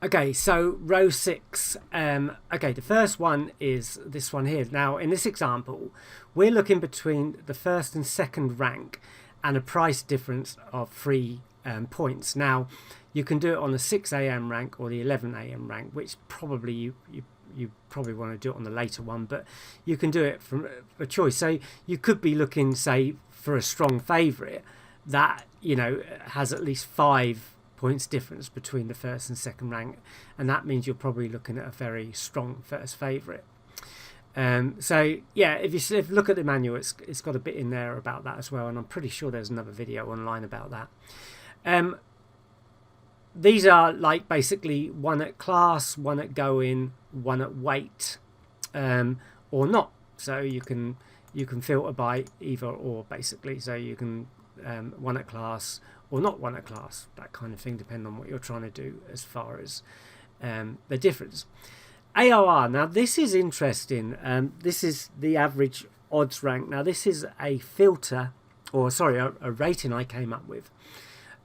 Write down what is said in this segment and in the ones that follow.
Okay, so row six. Okay, the first one is this one here. Now, in this example, we're looking between the first and second rank and a price difference of 3 points. Now, you can do it on the 6 a.m. rank or the 11 a.m. rank, which probably you probably want to do it on the later one, but you can do it from a choice. So you could be looking, say, for a strong favourite that has at least 5 points difference between the first and second rank, and that means you're probably looking at a very strong first favourite. So yeah, if you look at the manual, it's got a bit in there about that as well, and I'm pretty sure there's another video online about that. These are like basically one at class, one at go in, one at weight, or not. So you can filter by either or basically. So you can one at class or not one at class, that kind of thing, depending on what you're trying to do as far as the difference. AOR, now this is interesting. This is the average odds rank. Now this is a filter, or sorry, a rating I came up with,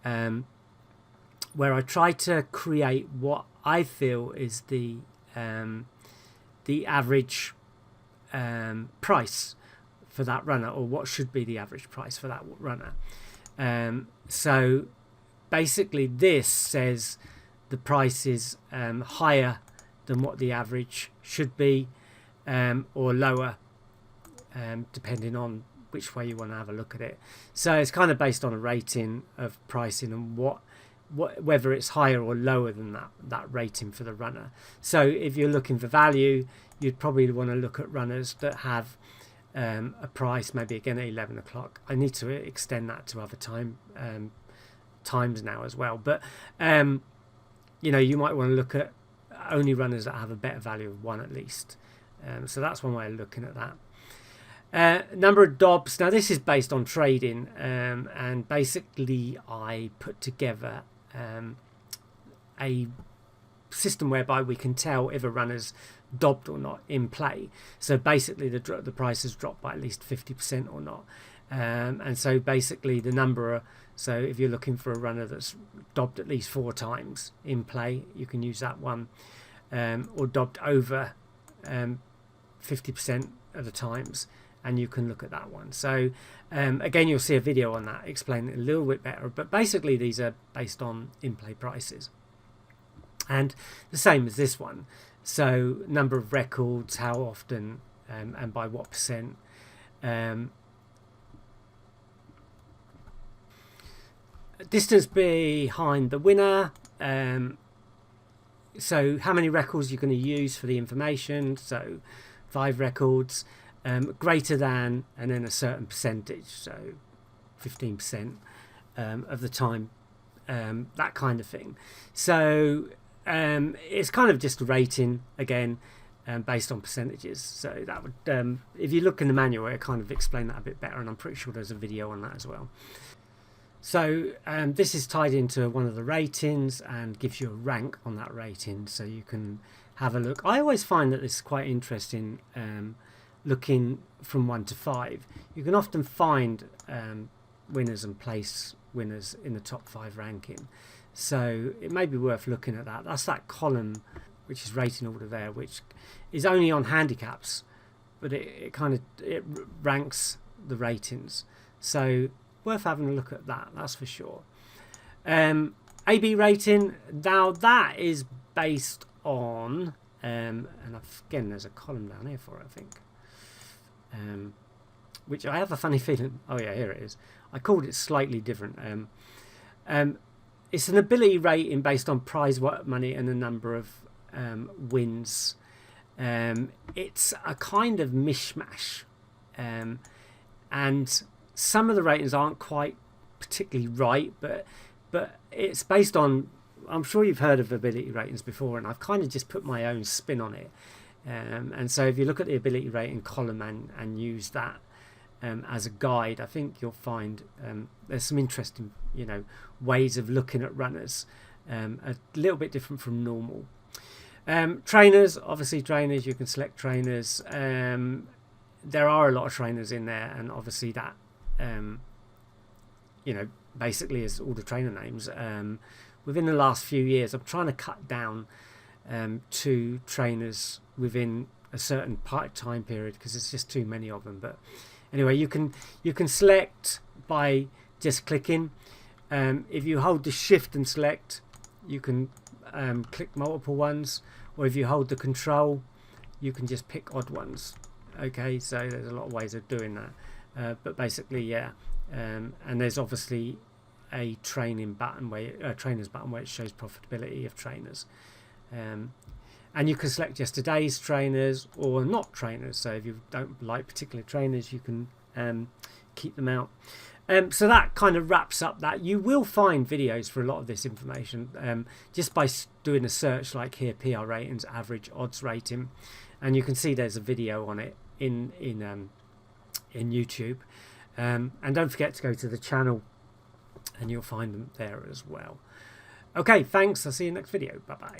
where I try to create what I feel is the average price for that runner, or what should be the average price for that runner. So basically this says the price is higher than what the average should be, or lower, depending on which way you want to have a look at it. So it's kind of based on a rating of pricing and whether it's higher or lower than that rating for the runner. So if you're looking for value, you'd probably want to look at runners that have a price maybe again at 11 o'clock. I need to extend that to other times now as well, but you might want to look at only runners that have a better value of 1 at least. So that's one way of looking at that. Number of dobs. Now this is based on trading, and basically I put together a system whereby we can tell if a runner's dobbed or not in play. So basically the price has dropped by at least 50% or not, and so basically the number so if you're looking for a runner that's dobbed at least 4 times in play, you can use that one, or dobbed over 50% of the times, and you can look at that one. So again, you'll see a video on that explaining it a little bit better, but basically these are based on in-play prices, and the same as this one. So number of records, how often, and by what percent. Distance behind the winner. So how many records you're going to use for the information. So 5 records. Greater than, and then a certain percentage, so 15% of the time, that kind of thing. So it's kind of just a rating again, based on percentages. So that would, if you look in the manual, it kind of explain that a bit better, and I'm pretty sure there's a video on that as well. So this is tied into one of the ratings and gives you a rank on that rating, so you can have a look. I always find that this is quite interesting. Looking from 1 to 5, you can often find winners and place winners in the top 5 ranking, so it may be worth looking at that. That's that column which is rating order there, which is only on handicaps, but it ranks the ratings, so worth having a look at that, that's for sure. AB rating, now that is based on and again there's a column down here for it, I think, which I have a funny feeling, oh yeah, here it is. I called it slightly different. It's an ability rating based on prize money and the number of wins. It's a kind of mishmash, and some of the ratings aren't quite particularly right, but it's based on, I'm sure you've heard of ability ratings before, and I've kind of just put my own spin on it. And so if you look at the ability rating column and use that as a guide, I think you'll find there's some interesting ways of looking at runners, a little bit different from normal. Trainers, obviously trainers, you can select trainers. There are a lot of trainers in there, and obviously that basically is all the trainer names, within the last few years, I'm trying to cut down to trainers within a certain time period because it's just too many of them. But anyway, you can select by just clicking. If you hold the shift and select, you can click multiple ones, or if you hold the control, you can just pick odd ones. Okay, so there's a lot of ways of doing that, but basically, yeah. And there's obviously a training button trainers button where it shows profitability of trainers, and you can select just today's trainers or not trainers. So if you don't like particular trainers, you can keep them out. So that kind of wraps up that. You will find videos for a lot of this information just by doing a search like here, PR ratings, average odds rating, and you can see there's a video on it in YouTube. And don't forget to go to the channel and you'll find them there as well. Okay, thanks. I'll see you next video. Bye bye.